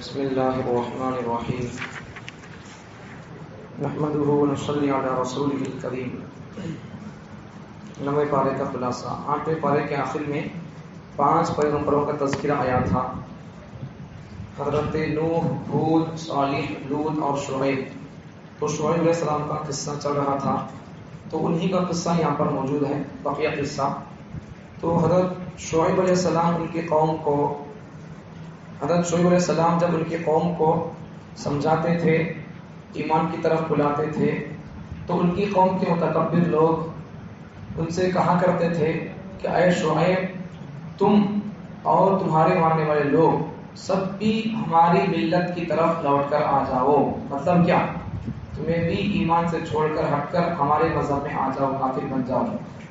بسم اللہ الرحمن الرحیم نحمده ونصلی علی رسولہ الکریم۔ 9ویں پارے کا خلاصہ۔ 8ویں پارے کے آخر میں 5 پیغمبروں کا تذکرہ آیا تھا، حضرت نوح، ہود، صالح، لوط اور شعیب۔ تو شعیب علیہ السلام کا قصہ چل رہا تھا، تو انہی کا قصہ یہاں پر موجود ہے، بقیہ قصہ۔ تو حضرت شعیب علیہ السلام جب ان کی قوم کو سمجھاتے تھے، ایمان کی طرف بلاتے تھے، تو ان کی قوم کے متکبر لوگ ان سے کہا کرتے تھے کہ اے شعیب، تم اور تمہارے ماننے والے لوگ سب بھی ہماری ملت کی طرف لوٹ کر آ جاؤ۔ مطلب کیا؟ تمہیں بھی ایمان سے چھوڑ کر ہٹ کر ہمارے مذہب میں آ جاؤ، کافر بن جاؤ۔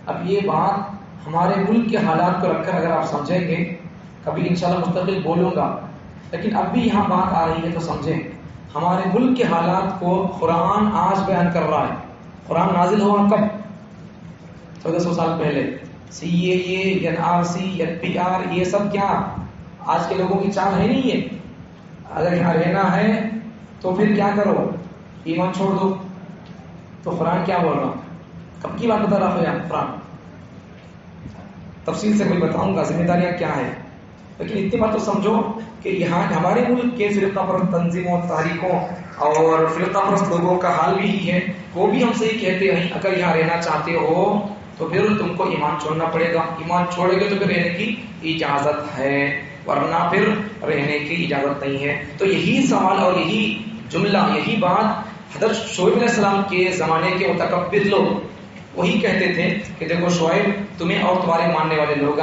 اب یہ بات ہمارے ملک کے حالات کو رکھ کر اگر آپ سمجھیں گے، کبھی انشاءاللہ مستقل بولوں گا، لیکن اب بھی یہاں بات آ رہی ہے تو سمجھیں۔ ہمارے ملک کے حالات کو قرآن آج بیان کر رہا ہے۔ قرآن نازل ہوا کب؟ 1400 سال پہلے۔ CAA، NRC، FPR، یہ سب کیا آج کے لوگوں کی چال ہے؟ نہیں ہے۔ اگر یہاں رہنا ہے تو پھر کیا کرو؟ ایمان چھوڑ دو۔ تو قرآن کیا بول رہا؟ کب کی بات بتا رہا ہے قرآن؟ تفصیل سے میں بتاؤں گا ذمہ داریاں کیا ہے، لیکن اتنی بات تو سمجھو کہ یہاں ہمارے ملک کے فرقہ پرست تنظیموں، تحریکوں اور فرقہ پرست لوگوں کا حال بھی ہی ہے۔ وہ بھی ہم سے ہی کہتے ہیں اگر یہاں رہنا چاہتے ہو تو پھر تم کو ایمان چھوڑنا پڑے گا۔ ایمان چھوڑے گے تو پھر رہنے کی اجازت ہے، ورنہ پھر رہنے کی اجازت نہیں ہے۔ تو یہی سوال اور یہی جملہ، یہی بات حضرت شعیب علیہ السلام کے زمانے کے متکبر لوگ وہی کہتے تھے کہ دیکھو شعیب، تمہیں اور تمہارے ماننے والے لوگ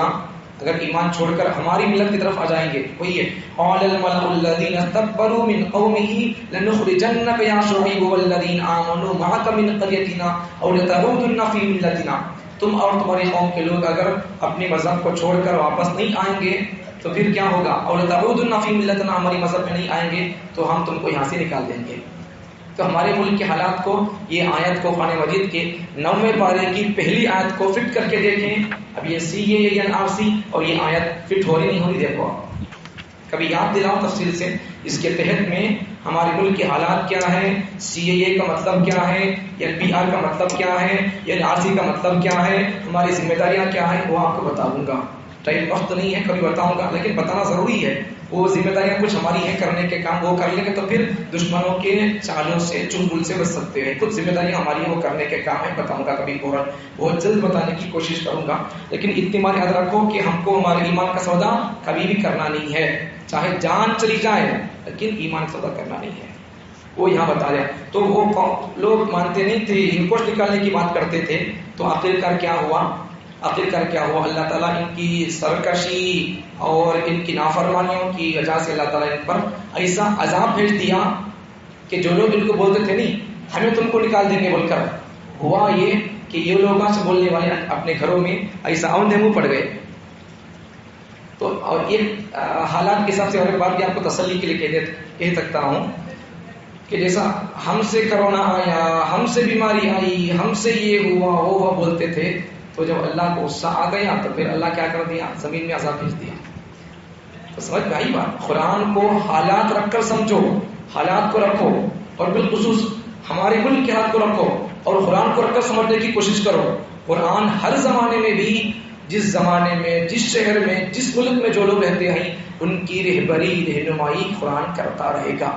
اگر ایمان چھوڑ کر ہماری ملت کی طرف آ جائیں گے، وہی ہے قال الملأ الذين استكبروا من قومه لنخرجنك يا شعيب والذين آمنوا معك من قريتنا او لتعودن في ملتنا۔ تم اور تمہاری قوم کے لوگ اگر اپنے مذہب کو چھوڑ کر واپس نہیں آئیں گے تو پھر کیا ہوگا؟ او لتعودن في ملتنا، ہماری مذہب میں نہیں آئیں گے تو ہم تم کو یہاں سے نکال دیں گے۔ تو ہمارے ملک کے حالات کو، یہ آیت کو قرآن مجید کے 9ویں پارے کی پہلی آیت کو فٹ کر کے دیکھیں۔ اب یہ CAA، NRC اور یہ آیت فٹ ہو رہی نہیں ہو رہی؟ دیکھو کبھی یاد دلاؤ تفصیل سے، اس کے تحت میں ہمارے ملک کے حالات کیا ہے، CAA کا مطلب کیا ہے، FPR کا مطلب کیا ہے، NRC کا مطلب کیا ہے، ہماری ذمہ داریاں کیا ہیں، وہ آپ کو بتاؤں گا۔ ٹائم وقت نہیں ہے، کبھی بتاؤں گا، لیکن بتانا ضروری ہے۔ وہ ذمہ داریاں کچھ ہماری ہیں کرنے کے کام، وہ کر لیں گے تو پھر دشمنوں کے چالوں سے، چنگل سے بچ سکتے ہیں۔ کچھ ذمہ داریاں ہماری ہیں، وہ کرنے کے کام ہیں، بتاؤں گا کبھی، بہت جلد بتانے کی کوشش کروں گا۔ لیکن اتنی بات یاد رکھو کہ ہم کو ہمارے ایمان کا سودا کبھی بھی کرنا نہیں ہے، چاہے جان چلی جائے، لیکن ایمان کا سودا کرنا نہیں ہے۔ وہ یہاں بتا رہے ہیں۔ تو وہ لوگ مانتے نہیں تھے، ان کو نکالنے کی بات کرتے تھے، تو آخرکار کیا ہوا؟ اللہ تعالیٰ ان کی سرکشی اور ان کی نافرمانیوں کی وجہ سے اللہ تعالیٰ ان پر ایسا عذاب بھیج دیا کہ جو لوگ ان کو بولتے تھے نہیں ہمیں تم کو نکال دیں گے بول کر، ہوا یہ کہ یہ لوگ سے بولنے والے اپنے گھروں میں ایسا اوندھے منہ پڑ گئے۔ تو اور ایک حالات کے حساب سے اور ایک بات بھی آپ کو تسلی کے لیے کہہ سکتا ہوں کہ جیسا ہم سے کرونا آیا، ہم سے بیماری آئی، ہم سے یہ ہوا وہ ہوا بولتے تھے، تو جب اللہ کو غصہ آ گیا تو پھر اللہ کیا کر دیا؟ زمین میں عذاب بھیج دیا۔ تو سمجھ میں آئی بات؟ قرآن کو حالات رکھ کر سمجھو، حالات کو رکھو، اور بالخصوص ہمارے ملک کے حالات کو رکھو اور قرآن کو رکھ کر سمجھنے کی کوشش کرو۔ قرآن ہر زمانے میں بھی، جس زمانے میں، جس شہر میں، جس ملک میں جو لوگ رہتے ہیں، ان کی رہبری، رہنمائی قرآن کرتا رہے گا۔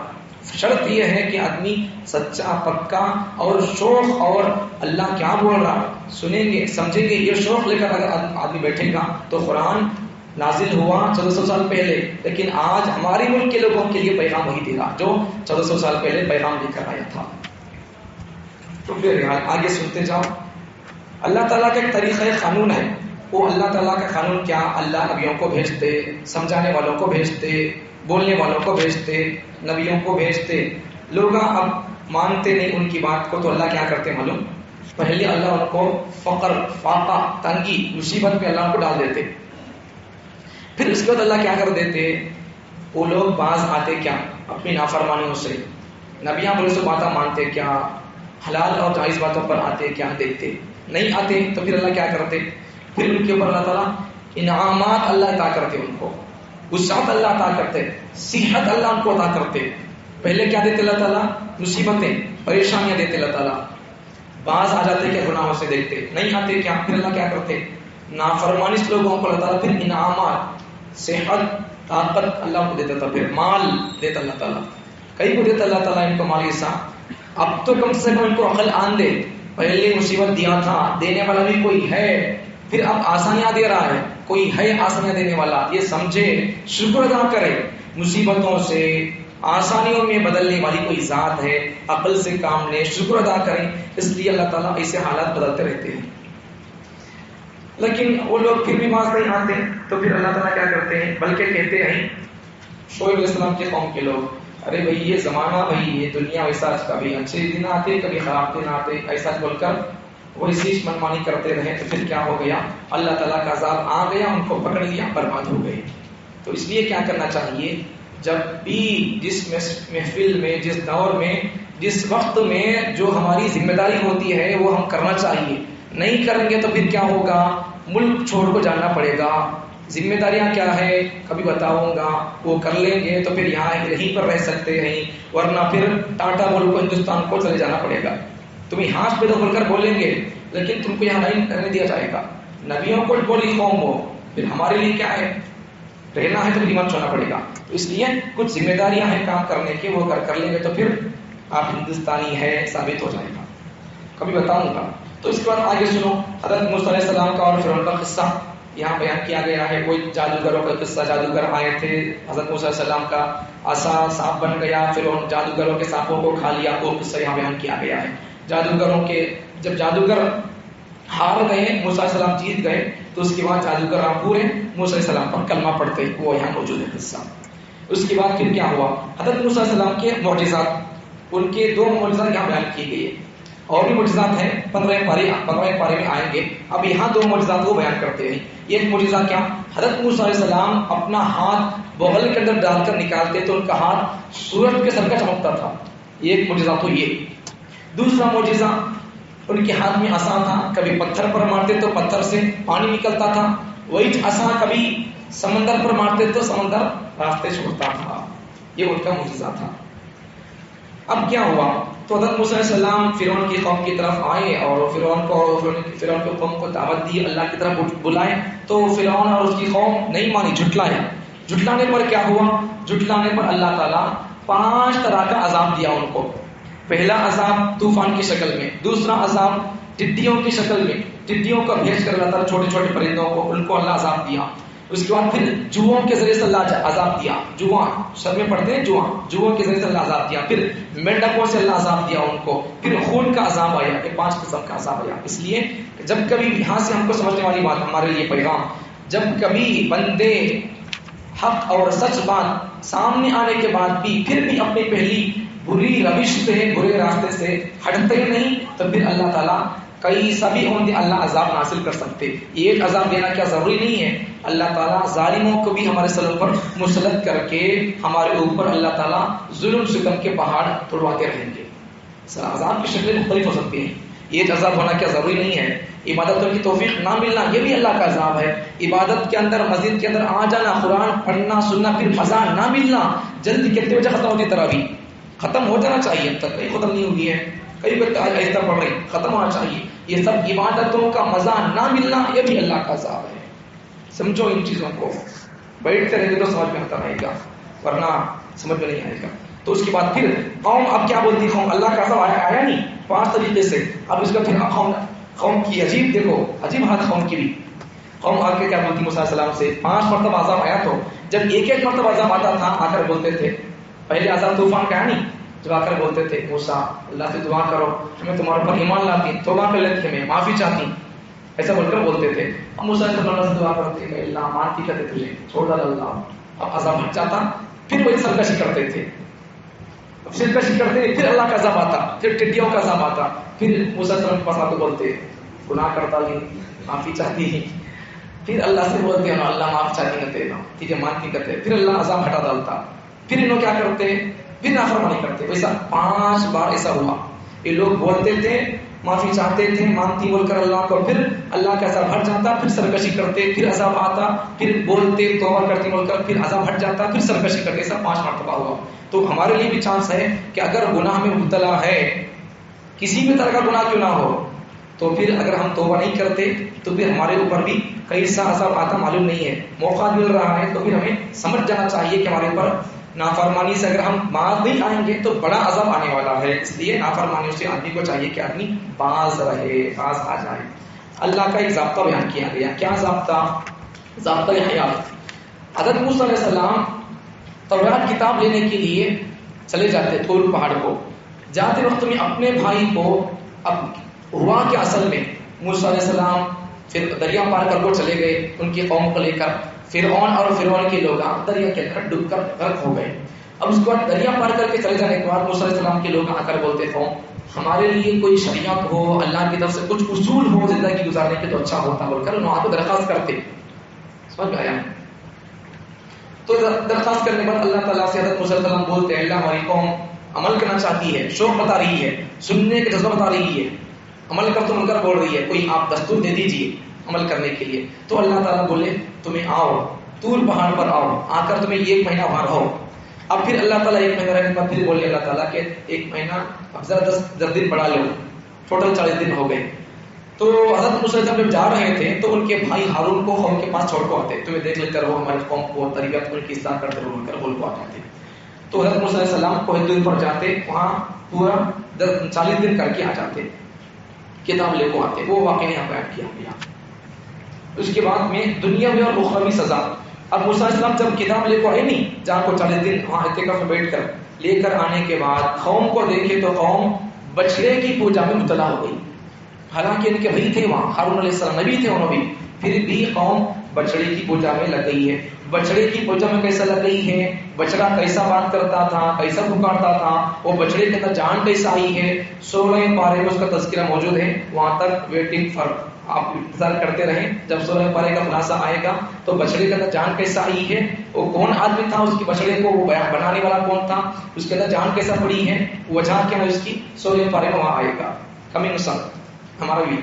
شرط یہ ہے کہ آدمی سچا، پکا اور شوق، اور اللہ کیا بول رہا سنیں گے، سمجھیں گے، یہ شوق لے کر اگر آدمی بیٹھے گا تو قرآن نازل ہوا 1400 سال پہلے، لیکن آج ہمارے ملک کے لوگوں کے لیے پیغام وہی دے رہا جو 1400 سال پہلے پیغام لے کر آیا تھا۔ تو پھر آگے سنتے جاؤ۔ اللہ تعالیٰ کا ایک طریقہ قانون ہے، وہ اللہ تعالیٰ کا قانون کیا؟ اللہ نبیوں کو بھیجتے، سمجھانے والوں کو بھیجتے، بولنے والوں کو بھیجتے، نبیوں کو بھیجتے۔ لوگ اب مانتے نہیں ان کی بات کو، تو اللہ کیا کرتے معلوم؟ پہلے اللہ ان کو فقر، فاقہ، تنگی، مصیبت پہ اللہ کو ڈال دیتے، پھر اس کے بعد اللہ کیا کر دیتے؟ وہ لوگ باز آتے کیا؟ اپنی نافرمانیوں سے، نبیاں بولے سو باتیں مانتے کیا؟ حلال اور جائز باتوں پر آتے کیا؟ دیکھتے نہیں آتے تو پھر اللہ کیا کرتے؟ پھر ان کے اوپر اللہ تعالیٰ انعامات اللہ عطا کرتے ان کو، وسعت اللہ عطا کرتے، صحت اللہ ان کو عطا کرتے. پہلے کیا دیتے اللہ تعالیٰ؟ مصیبتیں، پریشانیاں دیتے اللہ تعالیٰ. بعض آ جاتے کیا گناہوں سے دیکھتے، نہیں آتے کیا پھر اللہ کیا کرتے؟ نافرمانی سے لوگوں کو اللہ تعالیٰ پھر انعامات، صحت، طاقت اللہ کو دیتا تھا، پھر مال دیتا اللہ تعالیٰ. کئی کو دیتا اللہ تعالیٰ ان کو مالی حصہ. اب تو کم سے کم ان کو عقل آن دے. پہلے مصیبت دیا تھا، دینے والا بھی کوئی ہے، پھر اب آسانیاں دے رہا ہے، کوئی ہے آسانیاں دینے والا، یہ سمجھے، شکر ادا کرے. مصیبتوں سے آسانیوں میں بدلنے والی کوئی ذات ہے، عقل سے کام لے، شکر ادا کریں. اس لیے اللہ تعالیٰ ایسے حالات بدلتے رہتے ہیں. لیکن وہ لوگ پھر بھی باز نہیں آتے، تو پھر اللہ تعالیٰ کیا کرتے ہیں؟ بلکہ کہتے ہیں شعیب علیہ السلام کے قوم کے لوگ، ارے بھائی یہ زمانہ، بھائی یہ دنیا ویسا، کبھی اچھے دن آتے کبھی خراب دن آتے، ایسا بول کر وہ اسی منمانی کرتے رہے. تو پھر کیا ہو گیا؟ اللہ تعالیٰ کا عذاب آ گیا، ان کو پکڑ لیا، برباد ہو گئے. تو اس لیے کیا کرنا چاہیے؟ جب بھی جس محفل میں، جس دور میں، جس وقت میں جو ہماری ذمہ داری ہوتی ہے وہ ہم کرنا چاہیے. نہیں کریں گے تو پھر کیا ہوگا؟ ملک چھوڑ کو جانا پڑے گا. ذمہ داریاں کیا ہے کبھی بتاؤں گا، وہ کر لیں گے تو پھر یہاں یہیں پر رہ سکتے ہیں، ورنہ پھر ٹاٹا ملک کو، ہندوستان کو چلے جانا پڑے گا. تمہیں ہاتھ پہ تو کھول کر بولیں گے لیکن تم کو یہاں نہیں رہنے دیا جائے گا. نبیوں کو بولی قوم ہو، پھر ہمارے لیے کیا ہے؟ رہنا ہے تو ایمان چھوڑنا پڑے گا. تو اس لیے کچھ ذمہ داریاں ہیں کام کرنے کی، وہ کر لیں گے تو پھر آپ ہندوستانی ہے ثابت ہو جائے گا. کبھی بتاؤں گا. تو اس کے بعد آگے سنو، حضرت موسیٰ علیہ السلام کا اور فرعون کا قصہ یہاں بیان کیا گیا ہے. کوئی جادوگروں کا قصہ، جادوگر آئے تھے، حضرت موسیٰ علیہ السلام کا عصا سانپ بن گیا، فرعون جادوگروں کے سانپوں کو کھا لیا. وہ قصہ یہاں بیان کیا گیا ہے. جادوگروں کے جب جادوگر ہار گئے، موسیٰ علیہ السلام جیت گئے، تو اس کے بعد جادوگر پورے موسیٰ علیہ السلام پر کلمہ پڑھتے، وہ یہاں موجود ہے قصہ. اس کے بعد پھر کیا ہوا؟ حضرت موسیٰ علیہ السلام کے معجزات، ان کے 2 معجزات یہاں بیان کیے گئے. اور بھی معجزات ہیں، 15 پارے میں آئیں گے. اب یہاں 2 معجزات وہ بیان کرتے ہیں. ایک معجزہ کیا؟ حضرت موسیٰ علیہ السلام اپنا ہاتھ بغل کے اندر ڈال کر نکالتے تو ان کا ہاتھ سورج کے سر کا چمکتا تھا. ایک معجزہ تو یہ. دوسرا معجزہ، ان کے ہاتھ میں عصا تھا، کبھی پتھر پر مارتے تو پتھر سے پانی نکلتا تھا. وہی عصا کبھی سمندر پر مارتے تو سمندر راستے چھوڑتا تھا. یہ ان کا معجزہ تھا. اب کیا ہوا؟ تو حضرت موسیٰ علیہ السلام فرعون کی قوم کی طرف آئے اور فرعون کی قوم کو دعوت دی، اللہ کی طرف بلائے. تو فرعون اور اس کی قوم نہیں مانی، جھٹلایا. جھٹلانے پر کیا ہوا؟ جھٹلانے پر اللہ تعالیٰ 5 طرح کا عذاب دیا ان کو. پہلا عذاب طوفان کی شکل میں، دوسرا عذاب ٹڈیوں کی شکل میں، ٹڈیوں کا بھیج کر اللہ تعالیٰ چھوٹے چھوٹے پرندوں کو، ان کو اللہ عذاب دیا. اس کے بعد پھر جوؤں کے ذریعے سے اللہ عذاب دیا. جواں سر میں پڑتے ہیں، جوؤں کے ذریعے سے اللہ عذاب دیا. پھر مینڈکوں سے اللہ عذاب دیا ان کو. پھر خون کا عذاب آیا. یہ 5 قسم کا عذاب آیا. اس لیے جب کبھی یہاں سے ہم کو سمجھنے والی بات، ہمارے لیے پیغام، جب کبھی بندے حق اور سچ بات سامنے آنے کے بعد بھی پھر بھی اپنی پہلی بری روش سے، برے راستے سے ہٹتے نہیں، تو پھر اللہ تعالیٰ کئی سبھی ہوں گے، اللہ عذاب حاصل کر سکتے. ایک عذاب دینا کیا ضروری نہیں ہے. اللہ تعالیٰ ظالموں کو بھی ہمارے سروں پر مسلط کر کے ہمارے اوپر اللہ تعالیٰ ظلم ستم کے پہاڑ توڑواتے رہیں گے. عذاب کی شکلیں مختلف ہو سکتی ہیں. ایک عذاب ہونا کیا ضروری نہیں ہے. عبادتوں کی توفیق نہ ملنا یہ بھی اللہ کا عذاب ہے. عبادت کے اندر، مسجد کے اندر آ جانا، قرآن پڑھنا سننا، پھر مزہ نہ ملنا، جلدی کتنے بجے ختم ہوتی تراویح، ختم ہو جانا چاہیے، اب تک کہیں ختم نہیں ہوئی ہے، کئی بچے آہستہ پڑھ رہے ہیں، ختم ہونا چاہیے. یہ سب عبادتوں کا مزہ نہ ملنا یہ بھی اللہ کا عذاب ہے. سمجھو ان چیزوں کو، بیٹھتے رہیں گے تو سمجھ میں آتا رہے گا، ورنہ سمجھ میں نہیں آئے گا. تو اس کے بعد پھر قوم اب کیا بولتی؟ قوم اللہ کا عذاب آیا نہیں 5 طریقے سے. اب اس کا پھر قوم کی عجیب، دیکھو عجیب حالت قوم کی بھی. قوم آ کے کیا بولتی موسیٰ علیہ السلام سے؟ 5 مرتبہ عذاب آیا. تو جب ایک مرتبہ عذاب آتا تھا آ کر بولتے تھے، پہلے عذاب طوفان کا ہے نہیں، جب آ کر بولتے تھے موسیٰ اللہ سے دعا کرو، ہمیں تمہارے اوپر ایمان لاتی، توبہ کر لیتے، ہمیں معافی چاہتی، ایسا بول کر بولتے تھے. اب موسیٰ اللہ سے دعا کرتے کہ اللہ معافی کرتے تجھے، چھوڑ ڈال اللہ. اب عذاب ہٹ جاتا، پھر وہی سرکشی کرتے تھے، سرکشی کرتے، پھر اللہ کا عذاب آتا، پھر ٹڈیوں کا عذاب آتا، پھر موسیٰ کے پاس آتے بولتے گناہ کرتا ہی معافی چاہتی ہی، پھر اللہ سے بولتے ہیں اللہ معاف چاہتی کرتے نا، ٹھیک ہے معافی کرتے، پھر اللہ عذاب ہٹا ڈالتا. پھر انہوں کیا کرتے؟ پھر نافرمانی کرتے. ویسا 5 بار ایسا ہوا. یہ لوگ بولتے تھے معافی چاہتے تھے، مانتی بول کر اللہ کو، پھر اللہ کا عذاب ہٹ جاتا، پھر سرکشی کرتے، پھر عذاب آتا، پھر بولتے توبہ کرتے بول کر، پھر عذاب ہٹ جاتا، پھر سرکشی کرتے، سب 5 مرتبہ ہوا. تو ہمارے لیے بھی چانس ہے کہ اگر گناہ میں مبتلا ہے، کسی بھی طرح کا گناہ کیوں نہ ہو، تو پھر اگر ہم توبہ نہیں کرتے تو پھر ہمارے اوپر بھی کیسا عذاب آتا معلوم نہیں ہے. موقع مل رہا ہے تو پھر ہمیں سمجھ جانا چاہیے کہ ہمارے اوپر نافرمانی سے اگر ہم باز نہیں آئیں گے تو بڑا عذاب آنے والا ہے. اس لیے نافرمانیوں سے آدمی کو چاہیے کہ آدمی باز رہے، باز آ جائے. اللہ کا ایک ضابطہ بیان کیا گیا. کیا ضابطہ؟ ضابطہ حیات. حضرت موسیٰ علیہ السلام تورات کتاب لینے کے لیے چلے جاتے طور پہاڑ کو. جاتے وقت میں اپنے بھائی کو، اب ہوا کہ اصل میں موسیٰ علیہ السلام پھر دریا پار کر کو چلے گئے ان کی قوم کو لے کر. فرعون اور فرعون کے لوگ دریا کے اندر ڈوب کر غرق ہو گئے. اب اس کے بعد دریا پار کر کے چلے جانے کے بعد موسیٰ علیہ السلام کے لوگ آ کر بولتے قوم ہمارے لیے کوئی شریعت ہو، اللہ کی طرف سے کچھ اصول ہو زندگی گزارنے کے تو اچھا ہوتا بول کر وہاں کو درخواست کرتے. سمجھ آیا؟ تو درخواست کرنے کے بعد اللہ تعالیٰ سے حضرت موسیٰ علیہ السلام بولتے ہیں اللہ ہماری قوم عمل کرنا چاہتی ہے، شوق بتا رہی ہے، سننے کے جذبہ بتا رہی ہے، عمل کر تو مل کر بول رہی ہے، کوئی آپ دستور دے دیجیے عمل کرنے کے لیے. تو اللہ تعالیٰ بولے تمہیں آؤ طور پہاڑ پر آؤ، آ کر تمہیں 1 مہینہ وہاں رہو. اب پھر اللہ تعالیٰ 1 مہینہ رہنے کے بعد پھر بولے اللہ تعالیٰ کہ 1 مہینہ اب ذرا 10 دن بڑھا لو، ٹوٹل 40 دن ہو گئے. تو حضرت موسیٰ علیہ السلام جب جا رہے تھے تو ان کے بھائی ہارون کو قوم کے پاس چھوڑ کو آتے، تمہیں دیکھ لیتے رہو ہماری قوم کو تربیت ان کی اصلاح کرتے رہو بول کر بول کو آ جاتے. تو حضرت موسیٰ علیہ السلام کوہ طور پر جاتے، وہاں پورا 40 دن کر کے آ جاتے، کتاب لے کو آتے. وہ واقعہ یہاں بیان کیا گیا. اس کے بعد میں دنیاوی اور اخروی سزا. اب موسیٰ علیہ السلام جب کتاب لے کو آئے نہیں، جہاں کو 40 دن وہاں اعتکاف میں بیٹھ کر لے کر آنے کے بعد قوم کو دیکھے تو قوم بچڑے کی پوجا میں مبتلا ہو گئی. حالانکہ ان کے بھائی تھے وہاں، ہارون علیہ السلام نبی تھے انہوں بھی، پھر بھی قوم بچڑے کی پوجا میں لگ گئی ہے. بچڑے کی پوجا میں کیسا لگ گئی ہے؟ بچڑا کیسا بات کرتا تھا، کیسا پکارتا تھا، وہ بچڑے کے اندر جان کیسا آئی ہے. 16 پارے میں اس کا تذکرہ موجود ہے، وہاں تک ویٹنگ فار، آپ انتظار کرتے رہیں. جب 16 پارے کا خلاصہ آئے گا تو بچڑے کے اندر جان کیسا آئی ہے، وہ کون آدمی تھا، اس کی بچڑے کو وہ بنانے والا کون تھا، اس کے اندر جان کیسا پڑی ہے، وجہ کیا ہے اس کی، 16 پارے میں وہاں آئے گا. کمنگ سن ہمارا بھی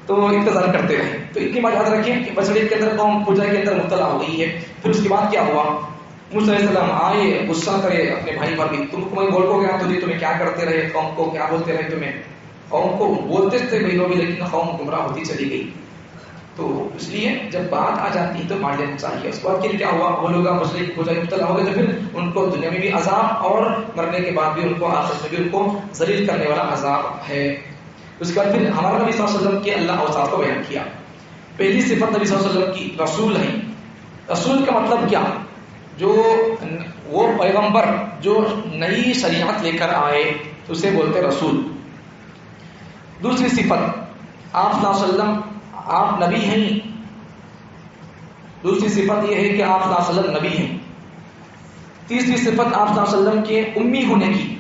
تو انتظار کرتے رہیں. تو اتنی بات یاد رکھیں کہ بچڑے کے اندر قوم پوجا کے اندر مبتلا ہو گئی ہے. پھر اس کے بعد کیا ہوا؟ موسیٰ علیہ السلام آئے، غصہ کرے اپنے بھائی پر بھی، تم کو بول کو گیا تمہیں کیا کرتے رہے، قوم کو کیا بولتے رہے، تمہیں قوم کو بولتے تھے بھائی لوگ، لیکن قوم گمراہ ہوتی چلی گئی. تو اس لیے جب بات آ جاتی ہے تو مان لینا چاہیے. اس کے بعد پھر کیا ہوا؟ وہ لوگ مشرک کی پوجا میں مبتلا ہو گئے تو پھر ان کو دنیا میں بھی عذاب اور مرنے کے بعد بھی ان کو آخرت میں بھی ان کو ذلیل کرنے والا عذاب ہے. اس کے بعد پھر ہمارا نبی صلی اللہ علیہ وسلم کے اللہ اوصاف کو بیان کیا. پہلی صفت نبی صلی اللہ علیہ وسلم کی رسول ہے. رسول کا مطلب کیا؟ جو وہ پیغمبر جو نئی شریعت لے کر آئے تو اسے بولتے رسول. دوسری صفت آپ صلی اللہ علیہ وسلم آپ نبی ہیں. دوسری صفت یہ ہے کہ آپ صلی اللہ علیہ وسلم نبی ہیں. تیسری صفت آپ صلی اللہ علیہ وسلم کے امی ہونے کی.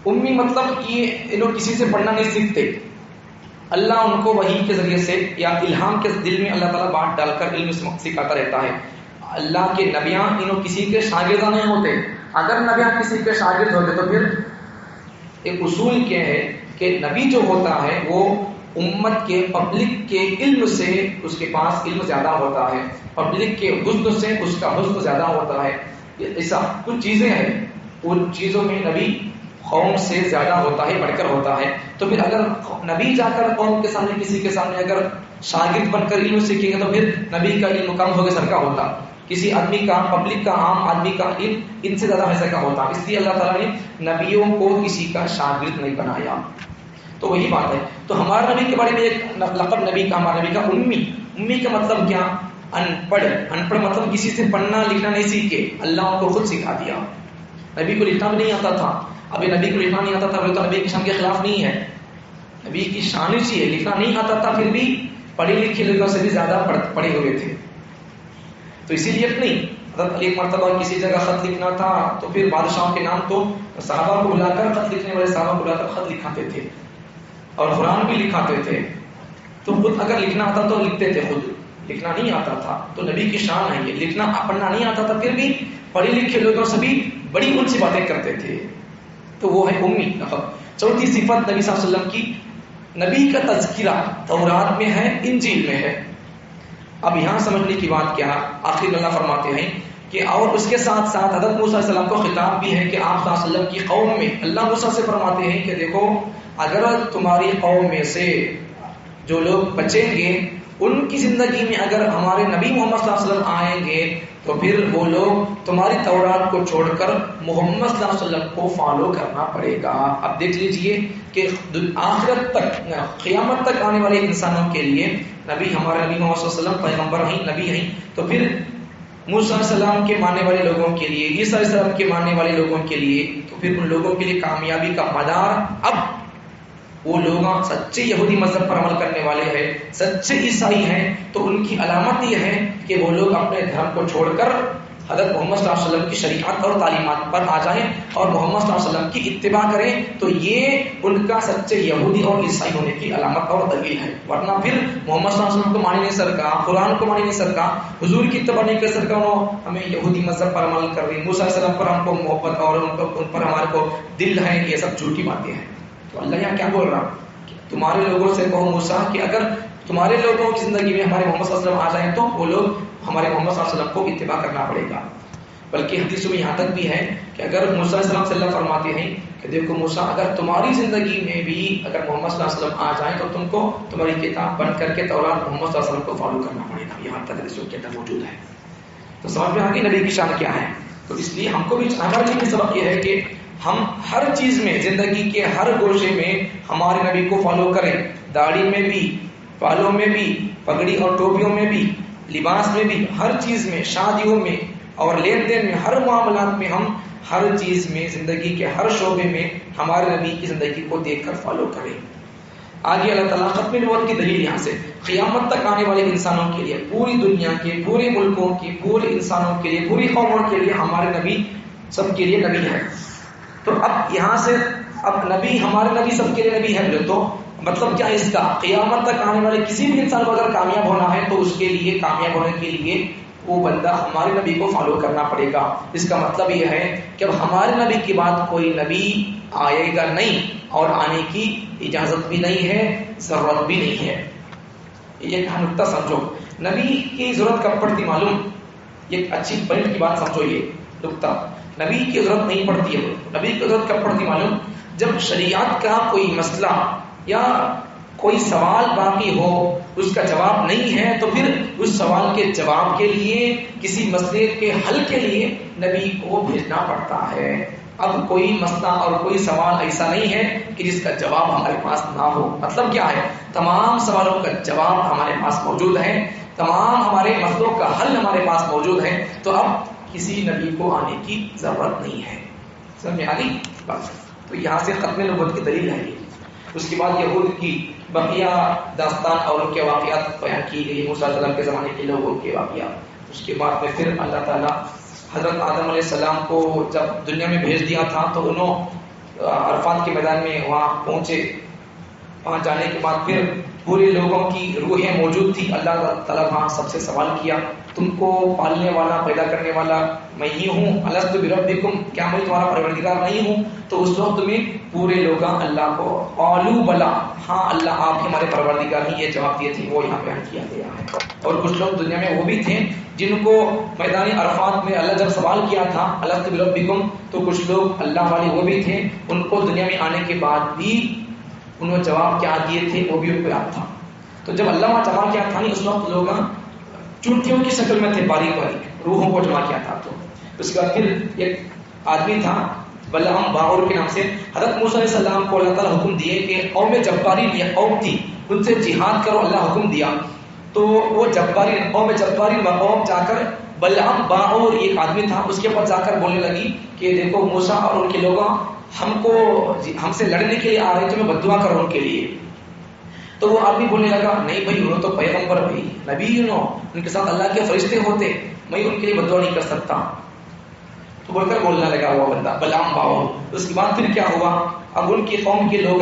امی مطلب یہ لوگ کسی سے پڑھنا نہیں سیکھتے، اللہ ان کو وحی کے ذریعے سے یا الہام کے دل میں اللہ تعالیٰ بات ڈال کر علم سکھاتا رہتا ہے. اللہ کے نبیاں انہوں کسی کے شاگردہ نہیں ہوتے. اگر نبیاں کسی کے شاگرد ہوتے تو پھر ایک اصول کیا ہے کہ نبی جو ہوتا ہے وہ امت کے پبلک کے علم سے اس کے پاس علم زیادہ ہوتا ہے، پبلک کے حسن سے اس کا حسن زیادہ ہوتا ہے. ایسا کچھ چیزیں ہیں، ان چیزوں میں نبی قوم سے زیادہ ہوتا ہے، بڑھ کر ہوتا ہے. تو پھر اگر نبی جا کر قوم کے سامنے کسی کے سامنے اگر شاگرد بن کر علم سیکھیں گے تو پھر نبی کا علم کم ہو کے سر کا ہوتا، کسی آدمی کا، پبلک کا، عام آدمی کا علم ان سے زیادہ حصہ کا ہوتا. اس لیے اللہ تعالیٰ نے نبیوں کو کسی کا شاگرد نہیں بنایا. تو وہی بات ہے. تو ہمارے نبی کے بارے میں ایک لقب نبی کا، ہمارے نبی کا امی. امی کا مطلب کیا؟ ان پڑھ. ان پڑھ مطلب کسی سے پڑھنا لکھنا نہیں سیکھے، اللہ ان کو خود سکھا دیا. نبی کو لکھنا بھی نہیں آتا تھا. ابھی نبی کو لکھنا نہیں آتا تھا تو نبی کی شان کے خلاف نہیں ہے، نبی کی شان ہی ہے. لکھنا نہیں آتا تھا پھر بھی پڑھے لکھے لوگوں سے بھی زیادہ پڑھے ہوئے تھے. تو اسی لیے نہیں ایک مرتبہ کسی جگہ خط لکھنا تھا تو پھر بادشاہوں کے نام تو صحابہ کو بلا کر خط لکھنے والے صحابہ کو بلا کر خط لکھاتے تھے اور قرآن بھی لکھاتے تھے. تو خود اگر لکھنا آتا تو لکھتے تھے، خود لکھنا نہیں آتا تھا. تو نبی کی شان ہے یہ. لکھنا پڑھنا نہیں آتا تھا پھر بھی پڑھے لکھے لوگوں سے بھی بڑی اونچی باتیں کرتے تھے. تو وہ ہے امی لقب. چوتھی صفت نبی صلی اللہ علیہ وسلم کی، نبی کا تذکرہ تورات میں ہے، انجیل میں ہے. اب یہاں سمجھنے کی بات کیا، آخر اللہ فرماتے ہیں کہ اور اس کے ساتھ ساتھ حضرت موسیٰ علیہ السلام کو خطاب بھی ہے کہ آپ صلی اللہ علیہ وسلم کی قوم میں، اللہ موسیٰ سے فرماتے ہیں کہ دیکھو اگر تمہاری قوم میں سے جو لوگ بچیں گے ان کی زندگی میں اگر ہمارے نبی محمد صلی اللہ علیہ وسلم آئیں گے تو پھر وہ لوگ تمہاری تورات کو چھوڑ کر محمد صلی اللہ علیہ وسلم کو فالو کرنا پڑے گا. اب دیکھ لیجئے کہ آخرت تک، قیامت تک آنے والے انسانوں کے لیے نبی، ہمارے نبی محمد صلی اللہ علیہ وسلم پیغمبر ہیں، نبی ہیں، تو پھر موسیٰ علیہ السلام کے ماننے والے لوگوں کے لیے، عیسیٰ علیہ السلام کے ماننے والے لوگوں کے لیے، تو پھر ان لوگوں کے لیے کامیابی کا مدار، اب وہ لوگ سچے یہودی مذہب پر عمل کرنے والے ہیں، سچے عیسائی ہیں، تو ان کی علامت یہ ہے کہ وہ لوگ اپنے دھرم کو چھوڑ کر حضرت محمد صلی اللہ علیہ وسلم کی شریعت اور تعلیمات پر آ جائیں اور محمد صلی اللہ علیہ وسلم کی اتباع کریں. تو یہ ان کا سچے یہودی اور عیسائی ہونے کی علامت اور دلیل ہے. ورنہ پھر محمد صلی اللہ علیہ وسلم کو مانے نہیں سکا، قرآن کو مانے نہیں سکا، حضور کی اتباع نہیں کر سکا، وہ ہمیں یہودی مذہب پر عمل کر رہی، موسیٰ علیہ السلام پر ہم کو محبت اور ان پر ہمارے کو دل ہے، یہ سب جھوٹی باتیں ہیں. تو اللہ یہاں کیا بول رہا، تمہارے لوگوں سے کہو موسیٰ کہ اگر تمہارے لوگوں کی زندگی میں ہمارے محمد صلی اللہ علیہ وسلم آ جائیں تو وہ لوگ ہمارے محمد صلی اللہ علیہ وسلم کو اتباع کرنا پڑے گا. بلکہ حدیثوں میں یہاں تک بھی ہے کہ اگر موسیٰ علیہ السلام سے اللہ فرماتے ہیں کہ دیکھو موسیٰ اگر تمہاری زندگی میں بھی اگر محمد صلی اللہ علیہ وسلم آ جائیں تو تم کو تمہاری کتاب بند کر کے تورات محمد صلی اللہ علیہ وسلم کو فالو کرنا پڑے گا. یہاں تک حدیثوں کے اندر موجود ہے. تو سمجھ میں آ گئی نبی کی شان کیا ہے. تو اس لیے ہم کو بھی ہمارے لیے سبق یہ ہے کہ ہم ہر چیز میں، زندگی کے ہر گوشے میں ہمارے نبی کو فالو کریں. داڑھی میں بھی، بالوں میں بھی، پگڑی اور ٹوپیوں میں بھی، لباس میں بھی، ہر چیز میں، شادیوں میں اور لین دین میں، ہر معاملات میں، ہم ہر چیز میں، زندگی کے ہر شعبے میں ہمارے نبی کی زندگی کو دیکھ کر فالو کریں. آگے اللہ تعالیٰ ختم نبوت کی دلیل یہاں سے قیامت تک آنے والے انسانوں کے لیے، پوری دنیا کے، پورے ملکوں کی، پورے انسانوں کے لیے، پوری قوموں کے لیے ہمارے نبی سب کے لیے نبی ہے. تو اب یہاں سے اب نبی، ہمارے نبی سب کے لیے نبی ہے، تو مطلب کیا اس کا، قیامت تک آنے والے کسی بھی انسان کو اگر کامیاب ہونا ہے تو اس کے لیے، کامیاب ہونے کے لیے وہ بندہ ہمارے نبی کو فالو کرنا پڑے گا. اس کا مطلب یہ ہے کہ اب ہمارے نبی کے بعد کوئی نبی آئے گا نہیں اور آنے کی اجازت بھی نہیں ہے، ضرورت بھی نہیں ہے. یہ نقطہ سمجھو. نبی کی ضرورت کب پڑتی معلوم، یہ اچھی پوائنٹ کی بات سمجھو. یہ نقطہ، نبی کی ضرورت نہیں پڑتی ہے. نبی کی ضرورت کب پڑتی معلوم، جب شریعت کا کوئی مسئلہ یا کوئی سوال باقی ہو، اس کا جواب نہیں ہے، تو پھر اس سوال کے جواب کے لیے، کسی مسئلے کے حل کے لیے نبی کو بھیجنا پڑتا ہے. اب کوئی مسئلہ اور کوئی سوال ایسا نہیں ہے کہ جس کا جواب ہمارے پاس نہ ہو. مطلب کیا ہے، تمام سوالوں کا جواب ہمارے پاس موجود ہے، تمام ہمارے مسئلوں کا حل ہمارے پاس موجود ہے. تو اب کسی نبی کو آنے کی ضرورت نہیں ہے. سمجھ میں آ گئی بات. تو یہاں سے ختم نبوت کی دلیل ہے. اس کے بعد یہود کی بقیہ داستان اور ان کے واقعات بیان کی گئی، موسیٰ علیہ السلام کے زمانے کے لوگوں کے واقعات. اس کے بعد میں پھر اللہ تعالیٰ حضرت آدم علیہ السلام کو جب دنیا میں بھیج دیا تھا تو انہوں عرفات کے میدان میں وہاں پہنچے. وہاں جانے کے بعد پھر پورے لوگوں کی روحیں موجود تھی. اللہ تعالیٰ وہاں سب سے سوال کیا، تم کو پالنے والا، پیدا کرنے والا میں ہی ہوں، الست بربکم، کیا میں تمہارا پروردگار نہیں ہوں؟ تو اس وقت میں پورے لوگ اللہ کو قالوا بلا، ہاں اللہ آپ ہمارے پروردگار ہیں، یہ جواب دیے تھے. وہ یہاں بیان کیا گیا ہے. اور کچھ لوگ دنیا میں وہ بھی تھے جن کو میدان عرفات میں اللہ جب سوال کیا تھا الست بربکم، تو کچھ لوگ اللہ والے وہ بھی تھے، ان کو دنیا میں آنے کے بعد بھی انہوں نے جواب کیا دیے تھے وہ بھی ان کو یاد تھا. تو جب اللہ وہاں جمع کیا تھا نہیں، اس وقت لوگ چونٹیوں کی شکل میں تھے، باریک باریک روحوں کو جمع کیا تھا. تو اس کے بعد پھر ایک آدمی تھا بلعام باعور کے نام سے، حضرت موسیٰ علیہ السلام کو اللہ تعالیٰ حکم دیے کہ قوم جبارین، یہ قوم تھی، ان سے جہاد کرو، اللہ حکم دیا. تو وہ جبارین، قوم جبارین و قوم جا کر بلعام باعور ایک آدمی تھا، اس کے پاس جا کر بولنے لگی کہ دیکھو موسیٰ اور ان کے لوگ ہم سے لڑنے کے لیے آ رہے، تو میں بد دعا کروں ان کے لیے. تو وہ آدمی بولنے لگا نہیں بھائی، وہ تو پیغمبر بھائی، نبی، ان کے ساتھ اللہ کے فرشتے ہوتے، میں ان کے لیے بد دعا نہیں کر سکتا. تو بول کر بولنا لگا وہ بندہ بلعام باعور. اس کے بعد پھر کیا ہوا، اب ان کی قوم کے لوگ،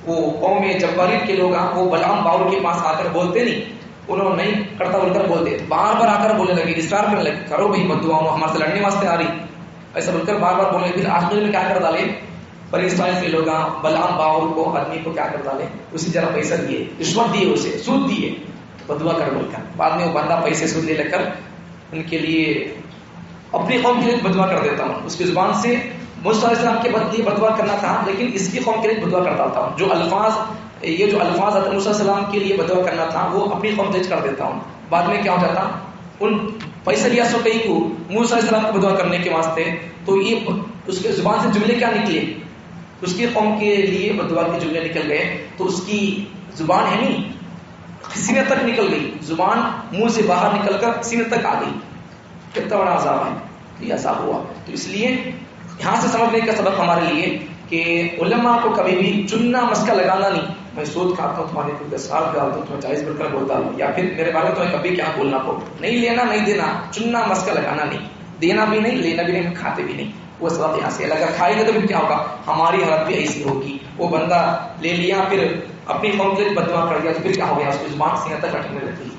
وہ قوم جبارین کے لوگ، وہ بلعام باعور کے پاس آ کر بولتے نہیں، انہوں نے نہیں کرتا بول کر بولتے، بار بار آ کر بولنے لگے، اصرار کرنے لگے، کرو بھائی بد دعا، ہمارے سے لڑنے واسطے آ رہی، ایسا بول کر بار بار بولے. پھر آخر میں کیا کر ڈالے بنی اسرائیل کے لوگ بلعام باور کو آدمی کو کیا کر ڈالے, اسی طرح پیسہ دیے, رشوت دیے, اسے سود دیے, بدوا کر بول کر. بعد میں وہ بندہ پیسے سود لے کر ان کے لیے اپنی قوم کے لیے بدوا کر دیتا ہوں. اس کی زبان سے موسیٰ علیہ السلام کے لیے بدوا کرنا تھا, لیکن اس کی قوم کے لیے بدوا کر دیتا ہوں. جو الفاظ حضرت موسیٰ علیہ السلام کے لیے بدوا کرنا تھا وہ اپنی قوم جج کر دیتا ہوں. بعد میں کیا ہو جاتا, ان پیسہ لیا سو کہیں کو موسیٰ علیہ السلام کو بدوا کرنے کے واسطے, تو یہ اس کے زبان سے جملے کیا نکلے, اس کی قوم کے لیے بدوا کے جملے نکل گئے. تو اس کی زبان ہے نہیں, سینے تک نکل گئی, زبان منہ سے باہر نکل کر سینے تک آ گئی. کتنا بڑا عذاب ہے, یہ عذاب ہوا. تو اس لیے یہاں سے سمجھنے کا سبق ہمارے لیے کہ علماء کو کبھی بھی چننا مسکا لگانا نہیں. میں سود کھاتا ہوں تمہارے کو 10 سال ڈالتا ہوں, تمہیں 40 بڑھ کر بولتا ہوں, یا پھر میرے بارے میں تمہیں کبھی کیا بولنا کو نہیں, لینا نہیں دینا, چننا مسکا لگانا نہیں, دینا بھی نہیں لینا بھی نہیں, کھاتے بھی نہیں. وہ سبق یہاں سے اگر کھائے گا تو پھر کیا ہوگا, ہماری حالت بھی ایسی ہوگی. وہ بندہ لے لیا پھر اپنی قوم کے بدوا کر دیا, تو پھر کیا ہو گیا, اس کی زبان سینے تک اٹکنے لگی.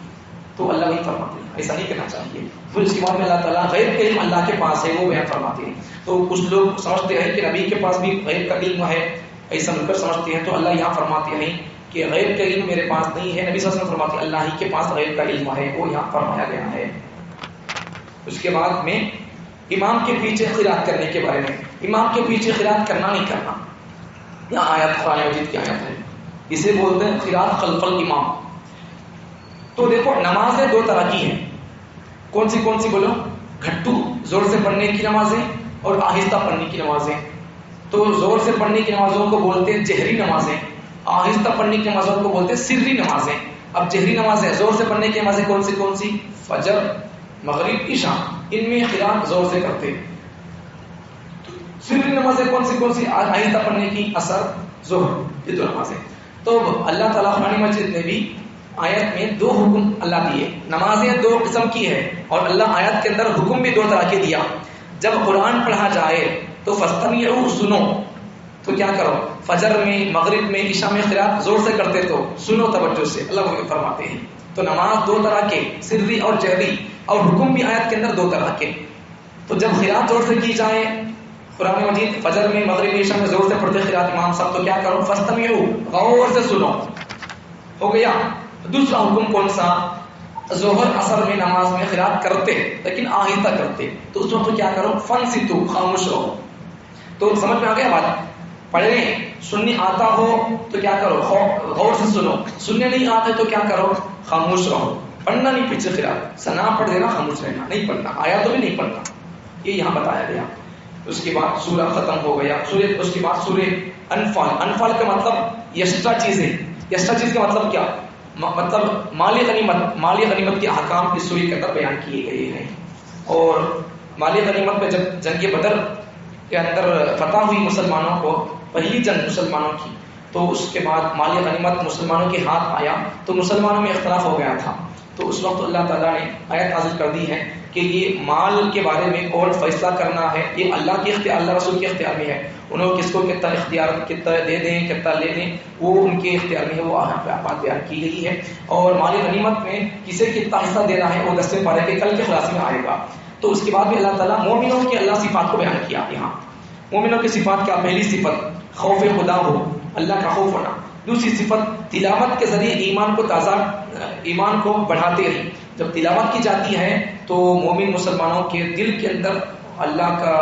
تو اللہ نہیں فرماتے, ایسا نہیں کرنا چاہیے. پھر اس کے بعد میں اللہ تعالیٰ غیب کا علم اللہ کے پاس ہے وہ بیان فرماتے ہیں. تو کچھ لوگ سمجھتے ہیں کہ نبی کے پاس بھی غیب کا علم ہے, ایسا مل کر سمجھتے ہیں. تو اللہ یہاں فرماتے ہیں کہ غیب کا علم میرے پاس نہیں ہے. نبی صلی اللہ علیہ وسلم فرماتے ہیں اللہ ہی کے پاس غیب کا علم ہے, وہ یہاں فرمایا گیا ہے. اس کے بعد میں امام کے پیچھے قرات کرنے کے بارے میں, امام کے پیچھے قرات کرنا نہیں کرنا. یہاں آیت قرآن مجید کی آیت ہے, اسے بولتے ہیں قرات خلف الامام. تو دیکھو نمازیں 2 طرح کی ہیں. کون سی بولو, گھٹو زور سے پڑھنے کی نمازیں اور آہستہ پڑھنے کی نمازیں. تو زور سے پڑھنے کی نمازوں کو بولتے ہیں جہری نمازیں, آہستہ پڑھنے کی نمازوں کو بولتے ہیں سری نمازیں. اب جہری نمازیں زور سے پڑھنے کی نمازیں کون سی, فجر, مغرب, عشاء, ان میں قرات زور سے کرتے. سری نمازیں کون سی آہستہ پڑھنے کی, اثر, ظہر, یہ 2 نمازیں. تو اللہ تعالیٰ قرآن مجید میں بھی آیت میں 2 حکم اللہ دیے. نمازیں 2 قسم کی ہے, اور اللہ آیت کے اندر حکم بھی 2 طرح کے دیا. جب قرآن پڑھا جائے تو فاستمعوا, سنو. تو کیا کرو, فجر میں, مغرب میں, عشاء میں قرات زور سے کرتے تو سنو توجہ سے, اللہ فرماتے ہیں. تو نماز 2 طرح کے, سری اور جہری, اور حکم بھی آیت کے اندر 2 طرح کے. تو جب قرات زور سے کی جائے, قرآن مجید فجر میں, مغرب میں, عشاء میں زور سے پڑھتے قرات امام صاحب, تو کیا کرو, فاستمعوا, غور سے سنو. ہو گیا. دوسرا حکم کون سا, ظہر اثر میں نماز میں قرات کرتے لیکن آہستہ کرتے, تو اس وقت کیا کرو, فانصتوا, خاموش رہو. تو سمجھ میں آ گیا بات. پڑھنے سننے آتا ہو تو کیا کرو, غور سے سنو. سننے نہیں آتے تو کیا کرو, خاموش رہو. پڑھنا نہیں پیچھے قرات, سنا پڑھ دینا, خاموش رہنا, نہیں پڑھنا, آیا تو بھی نہیں پڑھنا. یہ یہاں بتایا گیا. اس کے بعد سورہ ختم ہو گیا. اس کے بعد سورہ انفال. انفال کا مطلب یسٹا چیزیں. یسٹا چیز کا مطلب کیا, مطلب مالی غنیمت کے احکام اس سورہ کے اندر بیان کیے گئے ہیں. اور مالی غنیمت میں جب جنگ بدر کے اندر فتح ہوئی مسلمانوں کو, پہلی جنگ مسلمانوں کی, تو اس کے بعد مالی غنیمت مسلمانوں کے ہاتھ آیا تو مسلمانوں میں اختلاف ہو گیا تھا. تو اس وقت اللہ تعالیٰ نے آیت نازل کر دی ہے کہ یہ مال کے بارے میں کون فیصلہ کرنا ہے, یہ اللہ کے اختیار, اللہ رسول کے اختیار میں ہے. انہوں کس کو کتنا اختیار, کتنا دے دیں, کتنا لے دیں, وہ ان کے اختیار میں ہے. وہ بات بیان کی گئی ہے. اور مالی غنیمت میں کسے کتنا حصہ دینا ہے وہ 10ویں پارے کے کل کے خلاصے میں آئے گا. تو اس کے بعد بھی اللہ تعالیٰ مومنوں کی اللہ صفات کو بیان کیا. یہاں مومنوں کی صفات کیا, پہلی صفت خوف خدا ہو, اللہ کا خوف ہونا. دوسری صفت تلاوت کے ذریعے ایمان کو تازہ, ایمان کو بڑھاتے رہیں. جب تلاوت کی جاتی ہے تو مومن مسلمانوں کے دل کے اندر اللہ کا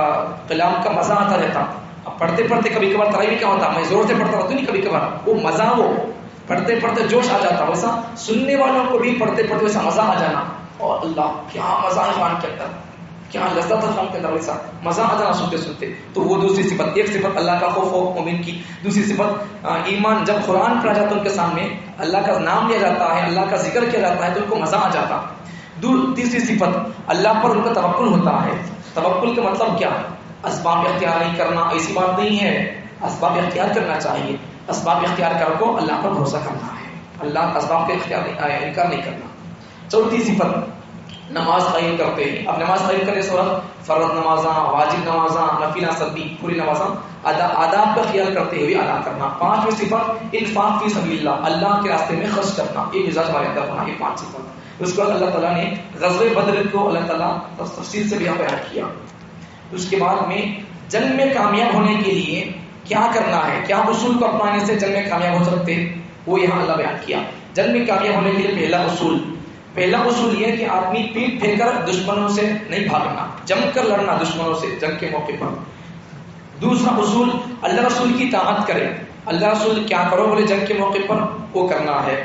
کلام کا مزہ آتا رہتا. اب پڑھتے پڑھتے کبھی کبھار ترائی بھی کیا ہوتا, میں زور سے پڑھتا رہتا نہیں, کبھی کبھار وہ مزہ, وہ پڑھتے پڑھتے جوش آ جاتا. ویسا سننے والوں کو بھی پڑھتے پڑھتے ویسا مزہ آ جانا, اور اللہ کیا مزہ ہے قرآن کے اندر, کیا لذت ہے قرآن کے اندر, ویسا مزہ آ جانا سنتے سنتے. تو وہ دوسری صفت. ایک صفت اللہ کا خوف ہو مومن کی. دوسری صفت ایمان, جب قرآن پڑھا جاتا ہے ان کے سامنے اللہ کا نام لیا جاتا ہے, اللہ کا ذکر کیا جاتا ہے تو ان کو مزہ آ جاتا. تیسری صفت اللہ پر ان کا توکل ہوتا ہے. توکل کا مطلب کیا, اسباب اختیار نہیں کرنا, ایسی بات نہیں ہے. اسباب اختیار کرنا چاہیے. اسباب اختیار کر کو اللہ پر بھروسہ کرنا ہے, اللہ اسباب کے انکار نہیں کرنا. چوتھی صفت نماز قائم کرتے ہیں. اب نماز قائم کرنے صورت فرض نمازاں, واجب نمازاں, نفلہ سبھی پوری نمازاں آداب کا خیال کرتے ہوئے ادا کرنا. پانچویں صفت انفاق فی سبیل اللہ, اللہ کے راستے میں خرچ کرنا. یہ مزاج ہمارے اندر ہونا, یہ 5 صفت. اس کے بعد اللہ تعالیٰ نے غزوہ بدر کو اللہ تعالیٰ تفصیل سے بھی بیان کیا. اس کے بعد میں جنگ میں کامیاب ہونے کے لیے کیا کرنا ہے، کیا اصول کو اپنانے سے جنگ میں کامیاب ہو سکتے، وہ یہاں اللہ بیان کیا۔ جنگ میں کامیاب ہونے کے لیے پہلا اصول یہ کہ آدمی پیٹ پھیر کر دشمنوں سے نہیں بھاگنا، جم کر لڑنا دشمنوں سے جنگ کے موقع پر۔ دوسرا اصول اللہ رسول کی اطاعت کرے، اللہ رسول کیا کرو بولے جنگ کے موقع پر وہ کرنا ہے۔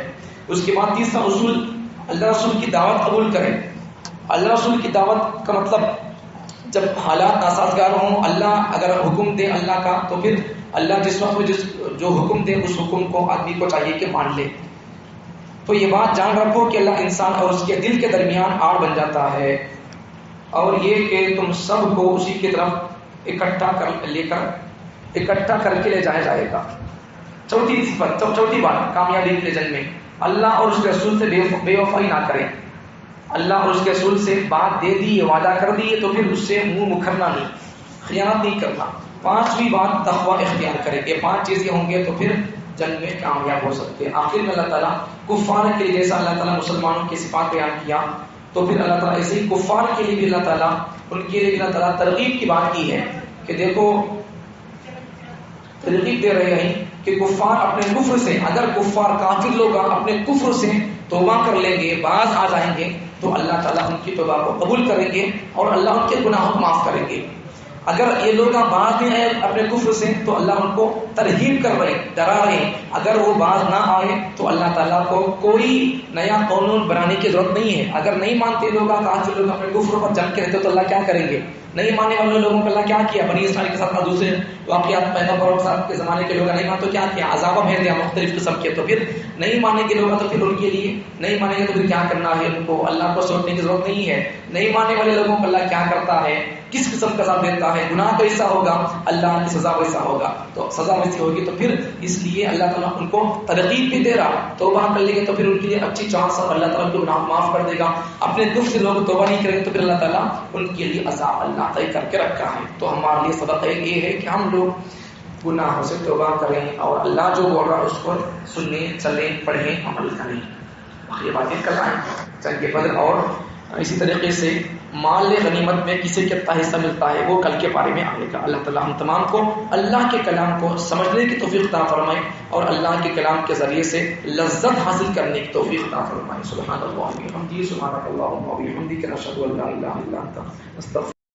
اس کے بعد تیسرا اصول اللہ رسول کی دعوت قبول کرے۔ اللہ رسول کی دعوت کا مطلب جب حالات ناسازگار ہوں، اللہ اگر حکم دے اللہ کا تو پھر اللہ جس وقت جو حکم دے اس حکم کو آدمی کو چاہیے کہ مان لے۔ تو یہ بات جان رکھو کہ اللہ انسان اور اس کے دل کے درمیان آڑ بن جاتا ہے، اور یہ کہ تم سب کو اسی کی طرف اکٹھا کر کے لے جایا جائے گا۔ چوتھی بات کامیابی کے جنگ میں اللہ اور اس کے رسول سے بے وفائی نہ کریں۔ اللہ اور اس کے رسول سے بات دے دی، وعدہ کر دیے تو پھر اس سے منہ مکھرنا نہیں، خیانت نہیں کرنا۔ پانچویں بات تقویٰ اختیار کرے۔ یہ 5 چیزیں ہوں گے تو پھر جنگ میں کامیاب ہو سکتے ہیں۔ آخر میں اللہ تعالیٰ کفار کے لیے جیسا اللہ تعالیٰ مسلمانوں کی صفات بیان کیا، تو پھر اللہ تعالیٰ ایسے ہی کفار کے لیے بھی اللہ تعالیٰ ان کے لیے اللہ تعالیٰ ترغیب کی بات کی ہے کہ دیکھو ترغیب دے رہے ہیں کہ کفار اپنے کفر سے، اگر کفار کافر لوگ اپنے کفر سے توبہ کر لیں گے، باز آ جائیں گے تو اللہ تعالیٰ ان کی توبہ کو قبول کریں گے اور اللہ ان کے گناہوں کو معاف کریں گے۔ اگر یہ لوگ باز نہیں آئے اپنے کفر سے تو اللہ ان کو ترغیب کر رہے، ڈرا رہے، اگر وہ باز نہ آئے تو اللہ تعالیٰ کو کوئی نیا قانون بنانے کی ضرورت نہیں ہے۔ اگر نہیں مانتے لوگ کافر لوگ اپنے کفر پر جم کے رہتے تو اللہ کیا کریں گے؟ نہیں ماننے والے لوگوں کو اللہ کیا کیا؟ بنی اسرائیل کے ساتھ دوسرے واقعات پیغمبروں کے ساتھ کے زمانے کے لوگ نہیں مانتے تو کیا کیا؟ عذاب بھیج دیا مختلف قسم کے۔ تو پھر نہیں ماننے کے لوگ تو پھر ان کے لیے نہیں مانیں گے تو پھر کیا کرنا ہے؟ ان کو اللہ کو سوچنے کی ضرورت نہیں ہے۔ نہیں ماننے والے لوگوں کو اللہ کیا کرتا ہے، کس قسم کا عذاب دیتا ہے، گناہ کیسا ہوگا، اللہ کی سزا ویسا ہوگا، تو سزا ویسی ہوگی۔ تو پھر اس لیے اللہ تعالیٰ ان کو ترغیب بھی دے رہا، توبہ کر لیں گے تو پھر ان کے لیے اچھی چانس ہے، اللہ تعالیٰ ان کو گناہ معاف کر دے گا۔ اپنے دکھ سے لوگ توبہ نہیں کریں گے تو پھر اللہ تعالیٰ ان کے لیے عذاب اللہ طے کر کے رکھا ہے۔ تو ہمارے لیے سبق یہ ہے کہ ہم لوگ گناہوں سے توبہ کریں اور اللہ جو بول رہا ہے اس کو سنیں، چلیں، پڑھیں، عمل کریں۔ یہ باتیں کل آئیں جنگ بدر، اور اسی طریقے سے مال غنیمت میں کسی کتنا حصہ ملتا ہے وہ کل کے بارے میں آئے گا۔ اللہ تعالیٰ ہم تمام کو اللہ کے کلام کو سمجھنے کی توفیق عطا فرمائے اور اللہ کے کلام کے ذریعے سے لذت حاصل کرنے کی توفیق عطا فرمائے۔ سبحان اللہ و بحمدہ، سبحانک اللہم و بحمدک، نشہد ان لا الہ الا انت، نستغفرک۔